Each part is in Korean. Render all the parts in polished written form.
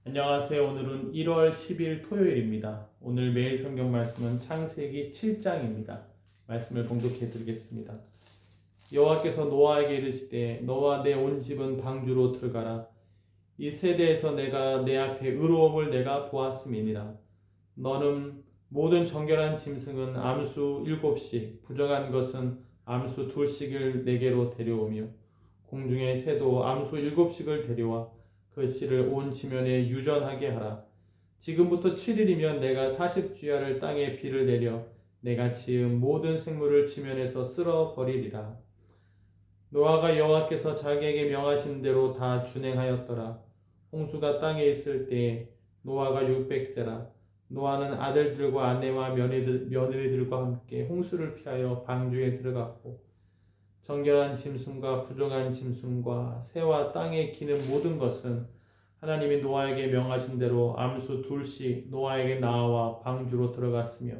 안녕하세요. 오늘은 1월 10일 토요일입니다. 오늘 매일 성경 말씀은 창세기 7장입니다. 말씀을 봉독해 드리겠습니다. 여호와께서 노아에게 이르시되 너와 내 온 집은 방주로 들어가라. 이 세대에서 내가 내 앞에 의로움을 내가 보았음이니라. 너는 모든 정결한 짐승은 암수 7씩 부정한 것은 암수 2씩을 내게로 데려오며 공중의 새도 암수 7씩을 데려와 그 씨를 온 지면에 유전하게 하라. 지금부터 7일이면 내가 40주야를 땅에 비를 내려 내가 지은 모든 생물을 지면에서 쓸어 버리리라. 노아가 여호와께서 자기에게 명하신 대로 다 준행하였더라. 홍수가 땅에 있을 때에 노아가 600세라. 노아는 아들들과 아내와 며느리들과 함께 홍수를 피하여 방주에 들어갔고 정결한 짐승과 부정한 짐승과 새와 땅에 기는 모든 것은 하나님이 노아에게 명하신 대로 암수 2씩 노아에게 나와 방주로 들어갔으며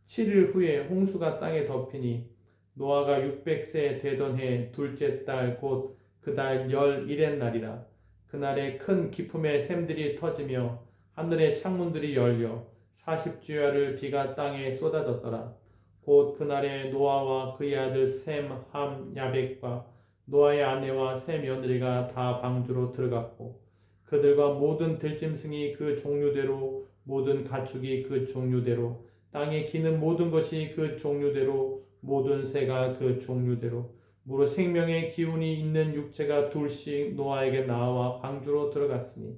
7일 후에 홍수가 땅에 덮이니 노아가 600세 되던 해 둘째 달 곧 그 달 11의 날이라. 그날에 큰 기품의 샘들이 터지며 하늘의 창문들이 열려 40주야를 비가 땅에 쏟아졌더라. 곧 그날에 노아와 그의 아들 셈, 함, 야벳과 노아의 아내와 세 며느리가 다 방주로 들어갔고 그들과 모든 들짐승이 그 종류대로 모든 가축이 그 종류대로 땅에 기는 모든 것이 그 종류대로 모든 새가 그 종류대로 무릇 생명의 기운이 있는 육체가 둘씩 노아에게 나와 방주로 들어갔으니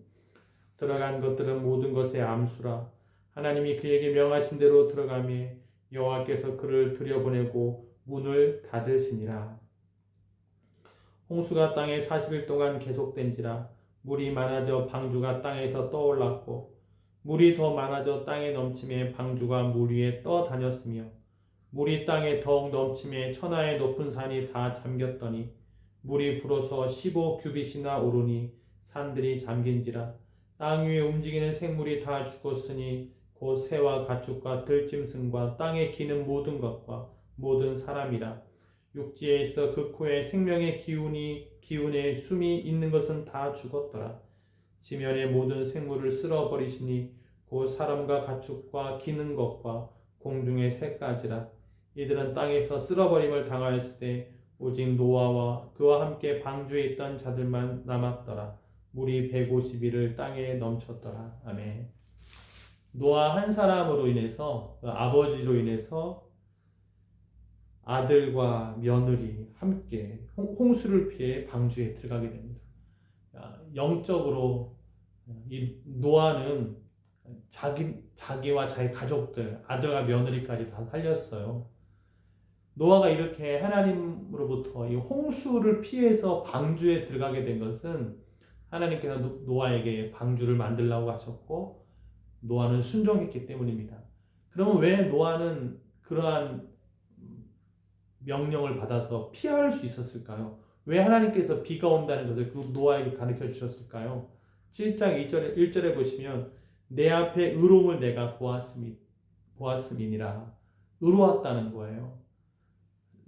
들어간 것들은 모든 것의 암수라. 하나님이 그에게 명하신 대로 들어가며 여호와께서 그를 들여보내고 문을 닫으시니라. 홍수가 땅에 40일 동안 계속된지라. 물이 많아져 방주가 땅에서 떠올랐고 물이 더 많아져 땅에 넘침에 방주가 물 위에 떠다녔으며 물이 땅에 더욱 넘침에 천하의 높은 산이 다 잠겼더니 물이 불어서 15규빗이나 오르니 산들이 잠긴지라. 땅 위에 움직이는 생물이 다 죽었으니 곧 새와 가축과 들짐승과 땅에 기는 모든 것과 모든 사람이라. 육지에 있어 그 코에 생명의 기운에 숨이 있는 것은 다 죽었더라. 지면의 모든 생물을 쓸어버리시니 곧 사람과 가축과 기는 것과 공중의 새까지라. 이들은 땅에서 쓸어버림을 당하였을 때 오직 노아와 그와 함께 방주에 있던 자들만 남았더라. 물이 150일을 땅에 넘쳤더라. 아멘. 노아 한 사람으로 인해서 아버지로 인해서 아들과 며느리 함께 홍수를 피해 방주에 들어가게 됩니다. 영적으로 이 노아는 자기와 자기 가족들, 아들과 며느리까지 다 살렸어요. 노아가 이렇게 하나님으로부터 이 홍수를 피해서 방주에 들어가게 된 것은 하나님께서 노아에게 방주를 만들라고 하셨고 노아는 순종했기 때문입니다. 그러면 왜 노아는 그러한 명령을 받아서 피할 수 있었을까요? 왜 하나님께서 비가 온다는 것을 그 노아에게 가르쳐 주셨을까요? 7장 1절에 보시면 내 앞에 의로움을 내가 보았음이니라. 의로웠다는 거예요.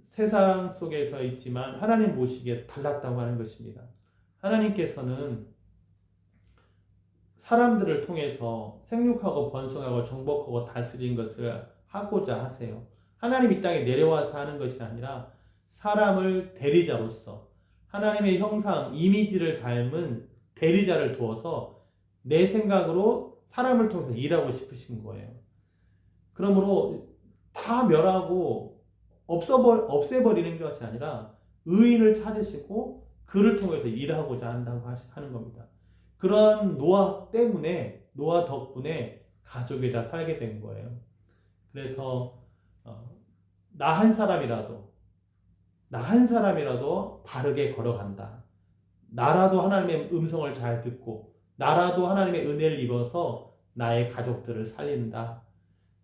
세상 속에서 있지만 하나님 보시기에 달랐다고 하는 것입니다. 하나님께서는 사람들을 통해서 생육하고 번성하고 정복하고 다스리는 것을 하고자 하세요. 하나님 이 땅에 내려와서 하는 것이 아니라 사람을 대리자로서 하나님의 형상, 이미지를 닮은 대리자를 두어서 내 생각으로 사람을 통해서 일하고 싶으신 거예요. 그러므로 다 멸하고 없애버리는 것이 아니라 의인을 찾으시고 그를 통해서 일하고자 한다고 하는 겁니다. 그런 노아 덕분에 가족이 다 살게 된 거예요. 그래서 나 한 사람이라도 바르게 걸어간다. 나라도 하나님의 음성을 잘 듣고 나라도 하나님의 은혜를 입어서 나의 가족들을 살린다.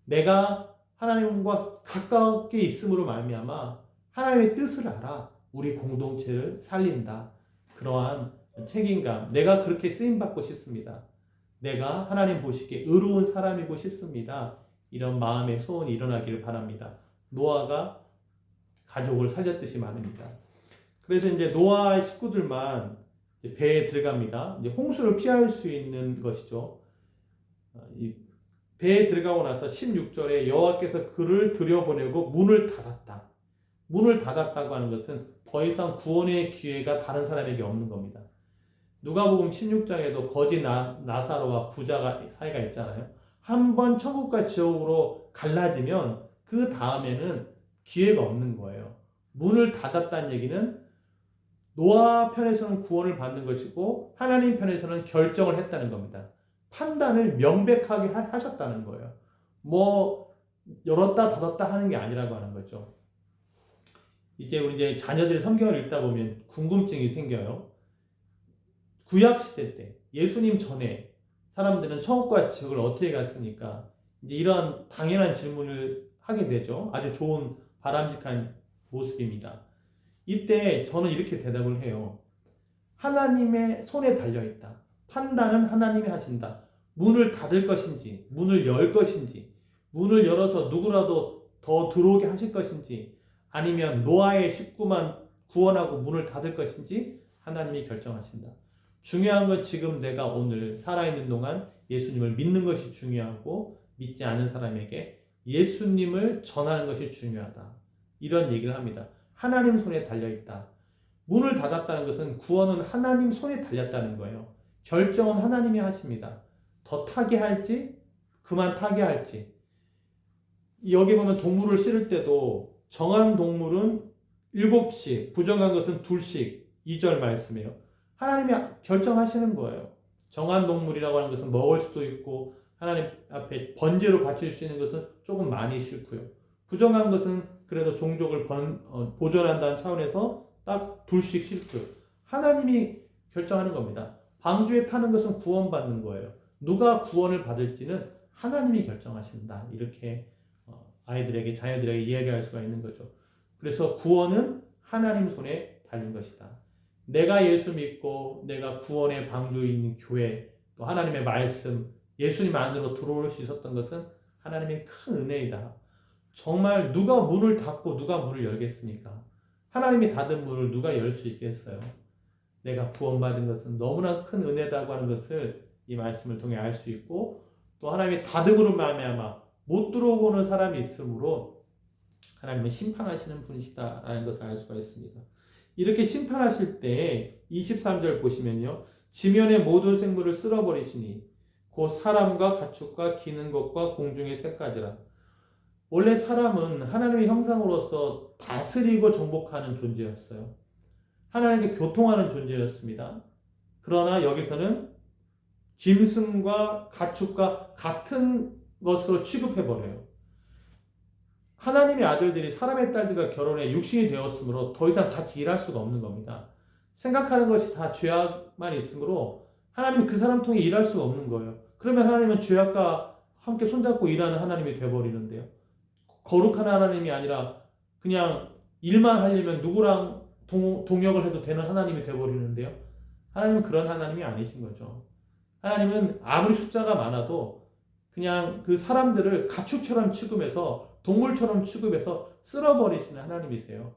내가 하나님과 가깝게 있음으로 말미암아 하나님의 뜻을 알아 우리 공동체를 살린다. 그러한 책임감, 내가 그렇게 쓰임받고 싶습니다. 내가 하나님 보시기에 의로운 사람이고 싶습니다. 이런 마음의 소원이 일어나기를 바랍니다. 노아가 가족을 살렸듯이 말입니다. 그래서 이제 노아의 식구들만 이제 배에 들어갑니다. 이제 홍수를 피할 수 있는 것이죠. 이 배에 들어가고 나서 16절에 여호와께서 그를 들여보내고 문을 닫았다. 문을 닫았다고 하는 것은 더 이상 구원의 기회가 다른 사람에게 없는 겁니다. 누가복음 16장에도 거지 나사로와 부자가 사이가 있잖아요. 한번 천국과 지옥으로 갈라지면 그 다음에는 기회가 없는 거예요. 문을 닫았다는 얘기는 노아 편에서는 구원을 받는 것이고 하나님 편에서는 결정을 했다는 겁니다. 판단을 명백하게 하셨다는 거예요. 뭐 열었다 닫았다 하는 게 아니라고 하는 거죠. 이제 자녀들이 성경을 읽다 보면 궁금증이 생겨요. 구약 시대 때 예수님 전에 사람들은 천국과 지옥을 어떻게 갔습니까? 이제 이러한 당연한 질문을 하게 되죠. 아주 좋은 바람직한 모습입니다. 이때 저는 이렇게 대답을 해요. 하나님의 손에 달려있다. 판단은 하나님이 하신다. 문을 닫을 것인지, 문을 열 것인지, 문을 열어서 누구라도 더 들어오게 하실 것인지, 아니면 노아의 식구만 구원하고 문을 닫을 것인지 하나님이 결정하신다. 중요한 건 지금 내가 오늘 살아있는 동안 예수님을 믿는 것이 중요하고 믿지 않은 사람에게 예수님을 전하는 것이 중요하다. 이런 얘기를 합니다. 하나님 손에 달려있다. 문을 닫았다는 것은 구원은 하나님 손에 달렸다는 거예요. 결정은 하나님이 하십니다. 더 타게 할지 그만 타게 할지. 여기 보면 동물을 실을 때도 정한 동물은 7씩, 부정한 것은 2씩 2절 말씀이에요. 하나님이 결정하시는 거예요. 정한 동물이라고 하는 것은 먹을 수도 있고 하나님 앞에 번제로 바칠 수 있는 것은 조금 많이 싫고요. 부정한 것은 그래도 종족을 보존한다는 차원에서 딱 2씩 싫고요. 하나님이 결정하는 겁니다. 방주에 타는 것은 구원받는 거예요. 누가 구원을 받을지는 하나님이 결정하신다. 이렇게 아이들에게, 자녀들에게 이야기할 수가 있는 거죠. 그래서 구원은 하나님 손에 달린 것이다. 내가 예수 믿고 내가 구원의 방주에 있는 교회, 또 하나님의 말씀, 예수님 안으로 들어올 수 있었던 것은 하나님의 큰 은혜이다. 정말 누가 문을 닫고 누가 문을 열겠습니까? 하나님이 닫은 문을 누가 열 수 있겠어요? 내가 구원받은 것은 너무나 큰 은혜다고 하는 것을 이 말씀을 통해 알 수 있고, 또 하나님의 닫음으로 말미암아 못 들어오는 사람이 있으므로 하나님은 심판하시는 분이시다라는 것을 알 수가 있습니다. 이렇게 심판하실 때 23절 보시면요. 지면의 모든 생물을 쓸어버리시니 곧 사람과 가축과 기는 것과 공중의 새까지라. 원래 사람은 하나님의 형상으로서 다스리고 정복하는 존재였어요. 하나님께 교통하는 존재였습니다. 그러나 여기서는 짐승과 가축과 같은 것으로 취급해버려요. 하나님의 아들들이 사람의 딸들과 결혼해 육신이 되었으므로 더 이상 같이 일할 수가 없는 겁니다. 생각하는 것이 다 죄악만 있으므로 하나님이 그 사람 통해 일할 수가 없는 거예요. 그러면 하나님은 죄악과 함께 손잡고 일하는 하나님이 되어버리는데요. 거룩한 하나님이 아니라 그냥 일만 하려면 누구랑 동역을 해도 되는 하나님이 되어버리는데요. 하나님은 그런 하나님이 아니신 거죠. 하나님은 아무리 숫자가 많아도 그냥 그 사람들을 가축처럼 취급해서 동물처럼 취급해서 쓸어버리시는 하나님이세요.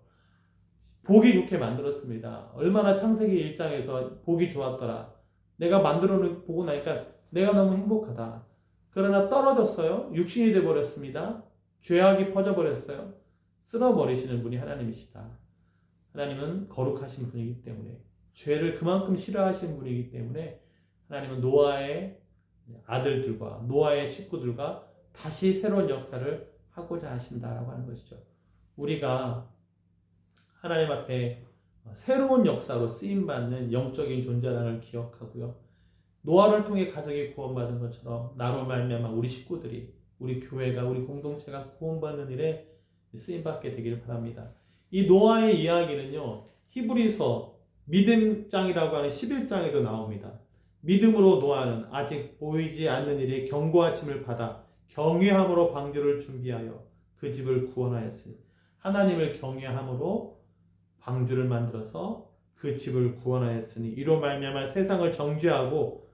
보기 좋게 만들었습니다. 얼마나 창세기 1장에서 보기 좋았더라. 내가 만들어 보고 나니까 내가 너무 행복하다. 그러나 떨어졌어요. 육신이 되어버렸습니다. 죄악이 퍼져버렸어요. 쓸어버리시는 분이 하나님이시다. 하나님은 거룩하신 분이기 때문에, 죄를 그만큼 싫어하시는 분이기 때문에 하나님은 노아의 아들들과 노아의 식구들과 다시 새로운 역사를 하고자 하신다라고 하는 것이죠. 우리가 하나님 앞에 새로운 역사로 쓰임받는 영적인 존재라는 걸 기억하고요. 노아를 통해 가족이 구원받은 것처럼 나로 말미암아 우리 식구들이, 우리 교회가, 우리 공동체가 구원받는 일에 쓰임받게 되기를 바랍니다. 이 노아의 이야기는요, 히브리서 믿음장이라고 하는 11장에도 나옵니다. 믿음으로 노아는 아직 보이지 않는 일에 경고하심을 받아 경외함으로 방주를 준비하여 그 집을 구원하였으니, 하나님을 경외함으로 방주를 만들어서 그 집을 구원하였으니 이로 말미암아 세상을 정죄하고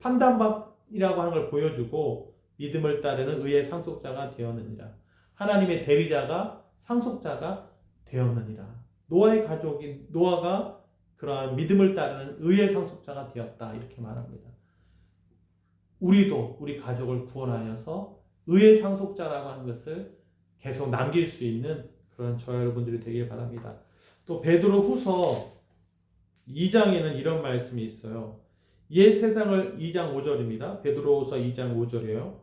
판단받이라고 하는 걸 보여주고 믿음을 따르는 의의 상속자가 되었느니라. 하나님의 대리자가 상속자가 되었느니라. 노아의 가족인 노아가 그러한 믿음을 따르는 의의 상속자가 되었다. 이렇게 말합니다. 우리도 우리 가족을 구원하여서 의의 상속자라고 하는 것을 계속 남길 수 있는 그런 저와 여러분들이 되길 바랍니다. 또 베드로 후서 2장에는 이런 말씀이 있어요. 옛 세상을 2장 5절입니다. 베드로후서 2장 5절이에요.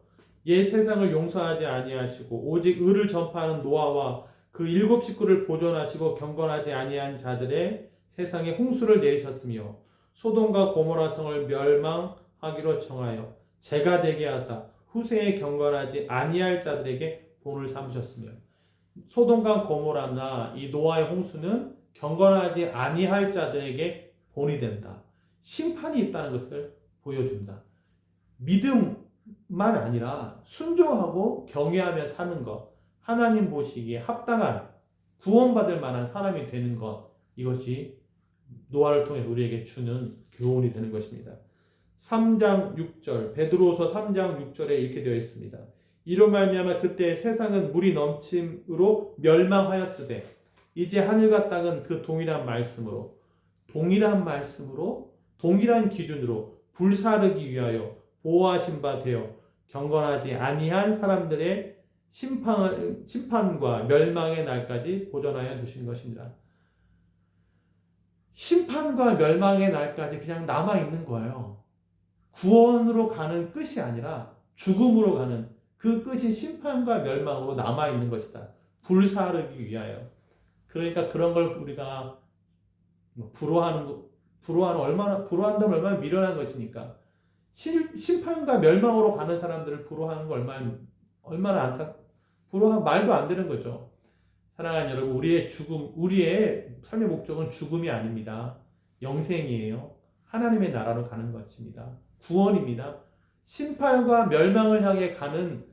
옛 세상을 용서하지 아니하시고 오직 의를 전파하는 노아와 그 7 식구를 보존하시고 경건하지 아니한 자들의 세상에 홍수를 내리셨으며 소돔과 고모라 성을 멸망하기로 정하여 재가 되게 하사 후세에 경건하지 아니할 자들에게 본을 삼으셨으며 소돔과 고모라나 이 노아의 홍수는 경건하지 아니할 자들에게 본이 된다. 심판이 있다는 것을 보여준다. 믿음만 아니라 순종하고 경외하며 사는 것, 하나님 보시기에 합당한 구원받을 만한 사람이 되는 것, 이것이 노아를 통해 우리에게 주는 교훈이 되는 것입니다. 3장 6절, 베드로후서 3장 6절에 이렇게 되어 있습니다. 이로 말미암아 그때 세상은 물이 넘침으로 멸망하였으되 이제 하늘과 땅은 그 동일한 말씀으로 동일한 기준으로 불사르기 위하여 보호하신 바 되어 경건하지 아니한 사람들의 심판과 멸망의 날까지 보존하여 두신 것입니다. 심판과 멸망의 날까지 그냥 남아있는 거예요. 구원으로 가는 끝이 아니라 죽음으로 가는 그 끝이 심판과 멸망으로 남아있는 것이다. 불사르기 위하여. 그러니까 그런 걸 우리가 부러워한다면 얼마나 미련한 것이니까. 심판과 멸망으로 가는 사람들을 부러워하는 거 얼마나 부러워하면 말도 안 되는 거죠. 사랑하는 여러분, 우리의 삶의 목적은 죽음이 아닙니다. 영생이에요. 하나님의 나라로 가는 것입니다. 구원입니다. 심판과 멸망을 향해 가는,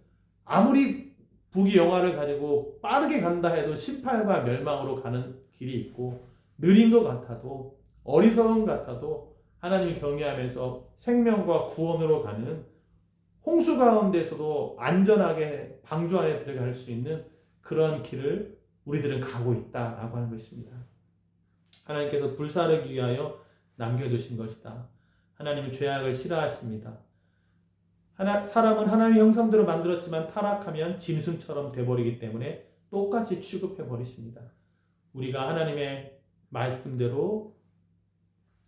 아무리 부귀영화를 가지고 빠르게 간다 해도 심판과 멸망으로 가는 길이 있고, 느린 것 같아도, 어리석은 것 같아도 하나님을 경외하면서 생명과 구원으로 가는, 홍수 가운데서도 안전하게 방주 안에 들어갈 수 있는 그런 길을 우리들은 가고 있다라고 하는 것입니다. 하나님께서 불사르기 위하여 남겨두신 것이다. 하나님은 죄악을 싫어하십니다. 사람은 하나님의 형상대로 만들었지만 타락하면 짐승처럼 돼버리기 때문에 똑같이 취급해버리십니다. 우리가 하나님의 말씀대로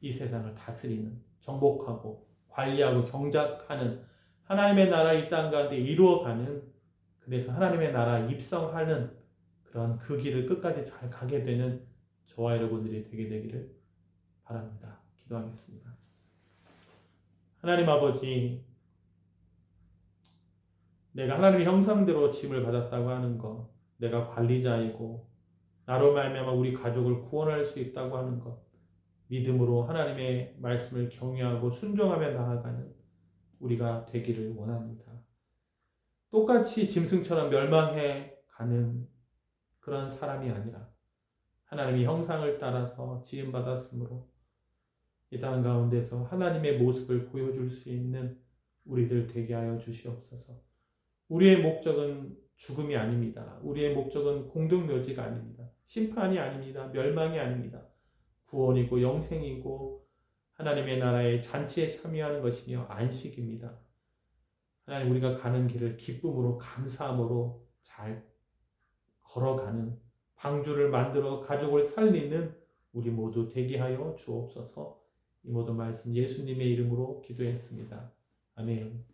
이 세상을 다스리는, 정복하고 관리하고 경작하는, 하나님의 나라 이 땅 가운데 이루어가는, 그래서 하나님의 나라 입성하는 그런 그 길을 끝까지 잘 가게 되는 저와 여러분들이 되게 되기를 바랍니다. 기도하겠습니다. 하나님 아버지, 내가 하나님의 형상대로 짐을 받았다고 하는 것, 내가 관리자이고 나로 말미암아 우리 가족을 구원할 수 있다고 하는 것, 믿음으로 하나님의 말씀을 경외하고 순종하며 나아가는 우리가 되기를 원합니다. 똑같이 짐승처럼 멸망해 가는 그런 사람이 아니라 하나님의 형상을 따라서 지음받았으므로 이 땅 가운데서 하나님의 모습을 보여줄 수 있는 우리들 되게 하여 주시옵소서. 우리의 목적은 죽음이 아닙니다. 우리의 목적은 공동묘지가 아닙니다. 심판이 아닙니다. 멸망이 아닙니다. 구원이고 영생이고 하나님의 나라의 잔치에 참여하는 것이며 안식입니다. 하나님, 우리가 가는 길을 기쁨으로 감사함으로 잘 걸어가는, 방주를 만들어 가족을 살리는 우리 모두 되게 하여 주옵소서. 이 모든 말씀 예수님의 이름으로 기도했습니다. 아멘.